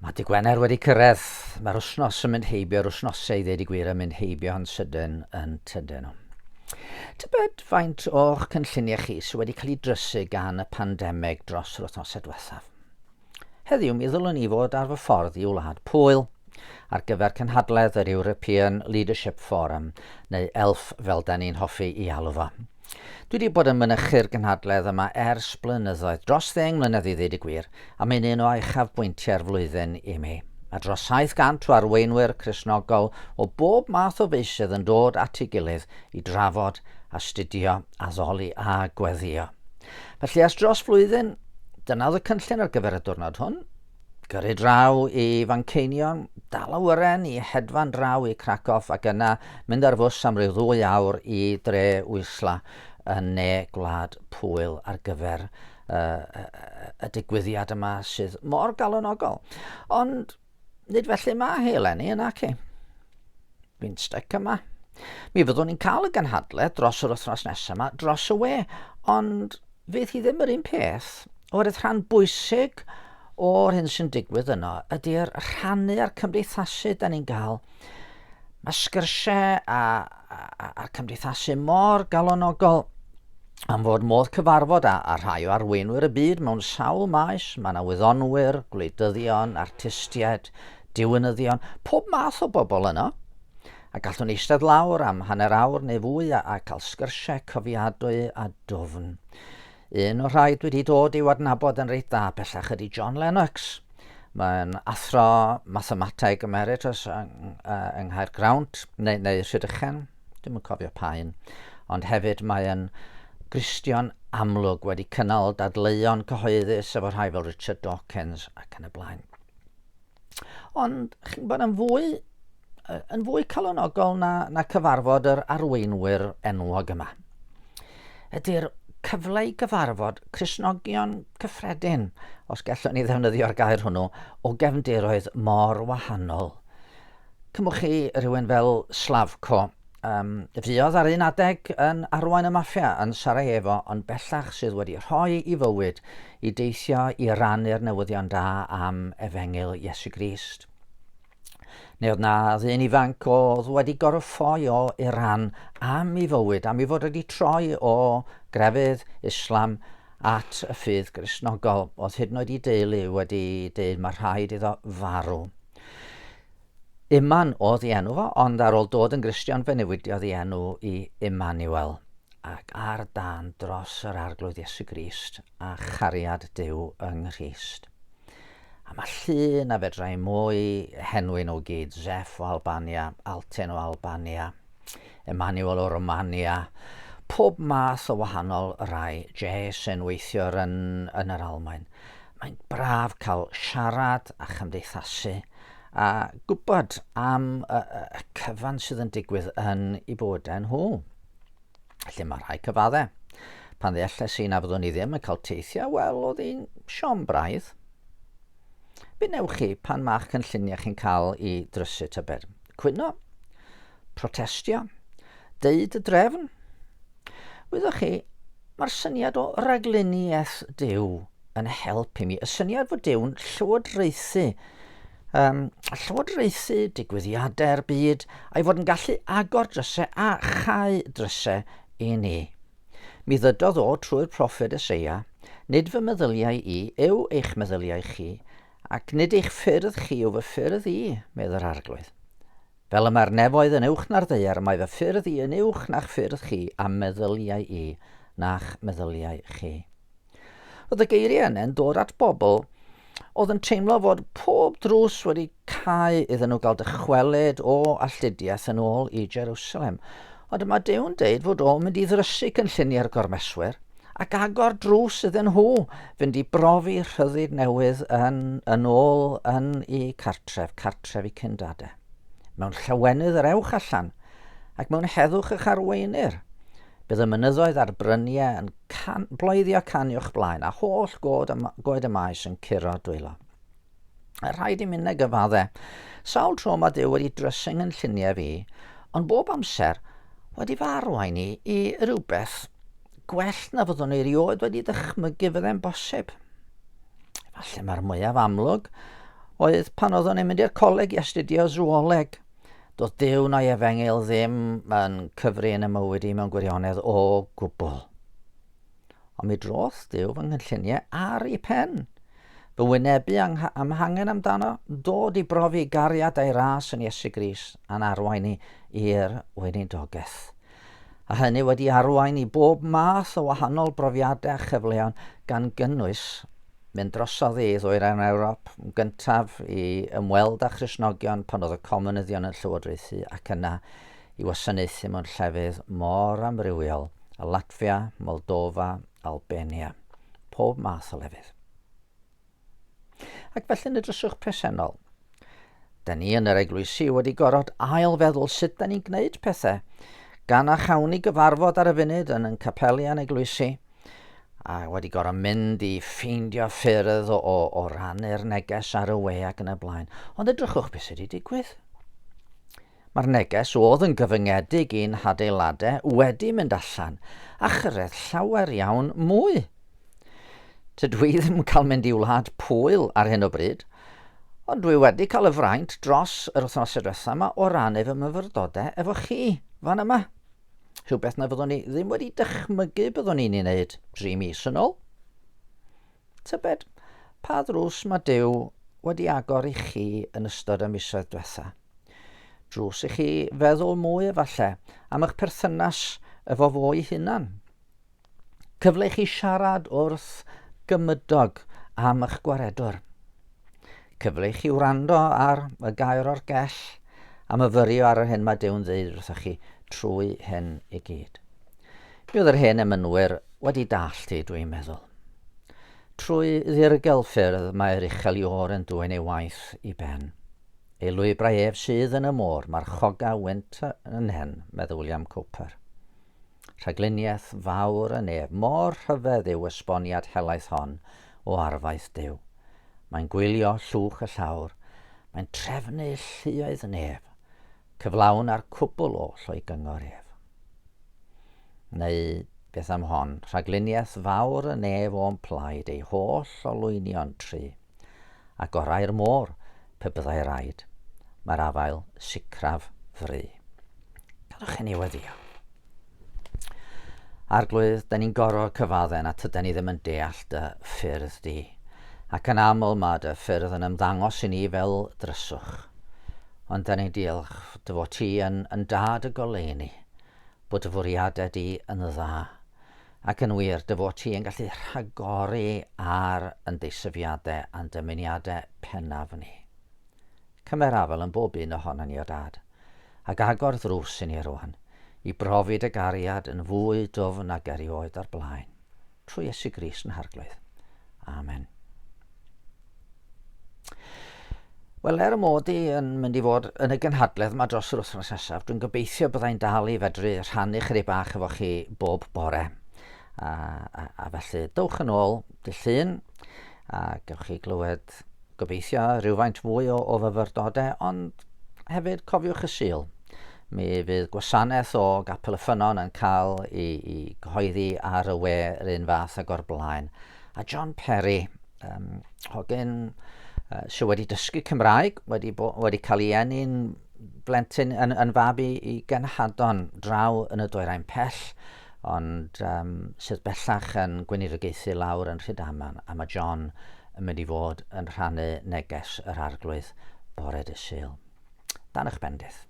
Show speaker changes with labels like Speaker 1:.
Speaker 1: Mae Dydd Gwener wedi cyrraedd. Mae'r wsnos yn mynd heibio'r wsnosau i ddweud y gwir yn mynd heibio yn sydyn yn tydyn nhw. Tybed faint o'ch cynlluniau chi sydd wedi cael ei drysu gan y pandemig dros yr wythnosau diwethaf? Heddiw mi ddylwn ni fod ar fy ffordd i Wlad Pwyl ar gyfer cynhadledd yr European Leadership Forum, neu ELF fel da ni'n hoffi i alw fo. Dwi wedi bod yn mynychu'r gynhadledd yma ers blynyddoedd, dros 10 mlynedd i ddweud y gwir, a mae'n un o uchafbwyntiau'r flwyddyn i mi. Mae dros 700 o arweinwyr Cristnogol o bob math o feisydd yn dod at ei gilydd i drafod, astudio, addoli a gweddio. Felly as dros flwyddyn, dyna oedd y cynllun ar gyfer y diwrnod hwn. Gyrru draw i Fanceinion, dal awyren i hedfan draw i Cracow ac yna mynd ar fws am ryw 2 awr i dre Wysla yn ne Gwlad Pwyl ar gyfer y digwyddiad yma sydd mor galonogol. Ond nid felly mae heleni yna ci. Fi'n styc yma. Mi fyddwn ni'n cael y gynhadledd dros yr wythnos nesaf yma, dros y we, ond fydd hi ddim yr un peth oherwydd rhan bwysig o'r hyn sy'n digwydd yno ydy'r rhannu a'r cymdeithasu da ni'n gael. Mae sgyrsiau a'r cymdeithasu mor galonogol am fod modd cyfarfod a rhai o arweinwyr y byd mewn sawl maes. Mae yna wyddonwyr, gwleidyddion, artistiaid, diwynyddion, pob math o bobl yno. A gallwn ni eistedd lawr am hanner awr neu fwy a cael sgyrsiau cofiadwy a dwfn. Un o rhai dwi wedi dod i'w adnabod yn reit dda bellach ydy John Lennox. Mae'n athro mathemateg emeritus yng Nghaergrawnt neu Rhydychen, ddim yn cofio pa un, ond hefyd mae'n Gristion amlwg wedi cynnal dadleuon cyhoeddus efo rhai fel Richard Dawkins ac yn y blaen. Ond chi'n bod yn fwy calonogol na cyfarfod yr arweinwyr enwog yma. Ydy'r cyfle i gyfarfod Cristnogion cyffredin, os gallwn ni ddefnyddio'r gair hwnnw, o gefndiroedd mor wahanol. Cymwch chi rhywun fel Slafco. Fuodd ar un adeg yn arwain y maffia yn Sarajevo, ond bellach sydd wedi rhoi i fywyd i deithio i rannu'r newyddion da am efengyl Iesu Grist. Neu oedd na ddyn ifanc oedd wedi gorffoi o Iran am ei fywyd, am ei fod wedi troi o grefydd Islam at y ffydd Gristnogol. Oedd hyd yn oed i deulu wedi dweud mae rhaid iddo farw. Iman oedd ei enw fo, ond ar ôl dod yn Gristion fe newidiodd ei enw i Emmanuel, ac ar dan dros yr arglwydd Iesu Grist a chariad Duw yng Nghrist. A mae llun a fedrai mwy henwyn o gyd, Zef o Albania, Alten o Albania, Emmanuel o Romania, pob math o wahanol rai, Jes yn weithiwr yn yr Almaen. Mae'n braf cael siarad a chymdeithasu a gwybod am y cyfan sydd yn digwydd yn ei bodau nhw. Felly mae rhai cyfaddau. Pan ddealles i na fyddwn ni ddim yn cael teithio, wel, oedd hi'n siom braidd. Be newch chi pan ma'ch cynlluniau chi'n cael i drysu tybed? Cwyno? Protestio? Deud y drefn? Wyddwch chi, mae'r syniad o ragluniaeth Duw yn helpu mi. Y syniad fod Dyw'n llywodraethu digwyddiadau'r byd a'i fod yn gallu agor drysau a chau drysau i ni. Mi ddydodd o trwy'r proffed Eseia, nid fy meddyliau i yw eich meddyliau chi, ac nid eich ffyrdd chi yw fy ffyrdd i, medd yr arglwydd. Fel y mae'r nefoedd yn uwch na'r ddaear, mae fy ffyrdd i yn uwch na'ch ffyrdd chi a meddyliau i na'ch meddyliau chi. Oedd y geiriau yna'n dod at bobl oedd yn teimlo fod pob drws wedi cau iddyn nhw gael dychwelyd o alltudiaeth yn ôl i Jerusalem. Ond mae Dyw'n deud fod o'n mynd i ddrysu cynlluniau'r gormeswyr ac agor drws iddyn nhw fynd i brofi rhyddid newydd yn ôl yn ei cartref i cyndadau. Mewn llawenydd yr ewch allan ac mewn heddwch eich arweinir. Bydd y mynyddoedd a'r bryniau yn bloeddio caniwch blaen a holl goed y maes yn curo dwylo. Rhaid i mynd gyfaddau. Sawl tro mae Duw wedi drysu cynlluniau fi, ond bob amser wedi farwain ni i rywbeth gwell na fyddwn ni erioed wedi dychmygu fyddai'n bosib. Falle mae'r mwyaf amlwg oedd pan oeddwn i'n mynd i'r coleg i astudio zooleg. Doedd Duw na'i efengil ddim yn cyfri yn y mywyd i mewn gwirionedd o gwbl. Ond mi drodd Duw fy ngynlluniau ar ei pen. Fy wynebu am hangen amdano, dod i brofi gariad a'i ras yn Iesu Grist a'n arwain ni i'r weinidogaeth. A hynny wedi arwain i bob math o wahanol brofiadau a chyfleon gan gynnwys mynd drosodd i ddwyrain Ewrop, gyntaf i ymweld â Christnogion pan oedd y comunyddion yn llywodraethu ac yna i wasanaethu mewn llefydd mor amrywiol a Latfia, Moldova, Albania, pob math o lefydd. Ac felly yn y dryswch presennol, da ni yn yr eglwysi wedi gorfod ailfeddwl sut da ni'n gwneud pethau, gan a chawn ni gyfarfod ar y funud yn capeli a'n eglwysi, a wedi gorfod mynd i ffeindio ffyrdd o rannu'r neges ar y we ac yn y blaen. Ond edrychwch beth sydd wedi digwydd. Mae'r neges oedd yn gyfyngedig i'n hadeiladau wedi mynd allan a chyrraedd llawer iawn mwy. Tydw i ddim yn cael mynd i wlad Pwyl ar hyn o bryd, ond dwi wedi cael y fraint dros yr wythnosau diwethaf yma o rannu fy myfyrdodau efo chi fan yma. Rhywbeth na fyddwn ni ddim wedi dychmygu byddwn ni'n ei wneud 3 mis yn ôl. Tybed, pa ddrws mae Duw wedi agor i chi yn ystod y misoedd diwethaf? Drws i chi feddwl mwy efallai am eich perthynas efo fo'i hunan. Cyfle i chi siarad wrth gymydog am eich gwaredwr. Cyfle i chi wrando ar y gair o'r Gell a myfyrio ar yr hyn mae Dyw'n ddeud wrthoch chi trwy hyn i gyd. Mi oedd yr hen emynwyr wedi dallt i, dwi'n meddwl. Trwy ddirgel ffyrdd mae'r uchelior yn dwyn ei waith i ben. Ei lwybrau ef sydd yn y môr, mae'r choga wynt yn hen, meddwl William Cowper. Rhagluniaeth fawr yn ef, mor rhyfedd yw esboniad helaeth hon o arfaeth Duw. Mae'n gwylio llwch y llawr, mae'n trefnu lluoedd nef, cyflawn ar cwbl oll o'i gyngor ef. Neu beth am hon, rhagluniaeth fawr yn ef o'n plaid ei holl olwynion tri, ac orau'r môr pe byddai raid, mae'r afael sicraf fry. Gadwch chi ni weddio. Arglwydd, da ni'n gorfod cyfadden a tydan ni ddim yn deall y ffyrdd di, ac yn aml mae dy ffyrdd yn ymddangos i ni fel dryswch. Ond da ni'n diolch dy fod ti yn dad y goleuni, bod y fwriadau di yn dda, ac yn wir dy fod ti yn gallu rhagori ar yn deisyfiadau a'n dymuniadau pennaf ni. Cymer afel yn bob un ohono ni o dad, ac agor ddrws i ni rwan, i brofi dy gariad yn fwy dwfn ag erioed ar blaen, trwy Iesu Grist yn harglwydd. Amen. Wel, mod i yn mynd i fod yn y gynhadledd yma dros yr wythnos nesaf, dwi'n gobeithio byddai'n dal i fedru rhannu chydig bach efo chi bob bore. A felly, dowch yn ôl dy llun, a gewch chi glywed gobeithio rhywfaint fwy o fyfyrdodau, ond hefyd cofiwch y Sul. Mi fydd gwasanaeth o Capel y Ffynnon yn cael i gyhoeddi ar y we yr un fath ag o'r blaen. A John Perry, hogyn sydd wedi dysgu Cymraeg, wedi cael ei enni'n blentyn yn fab i genhadon draw yn y dwyrain pell, ond sydd bellach yn gweinidogeuthau lawr yn Rhydaman, a mae John yn mynd i fod yn rhannu neges yr arglwydd bore dydd Sul. Dan eich bendith.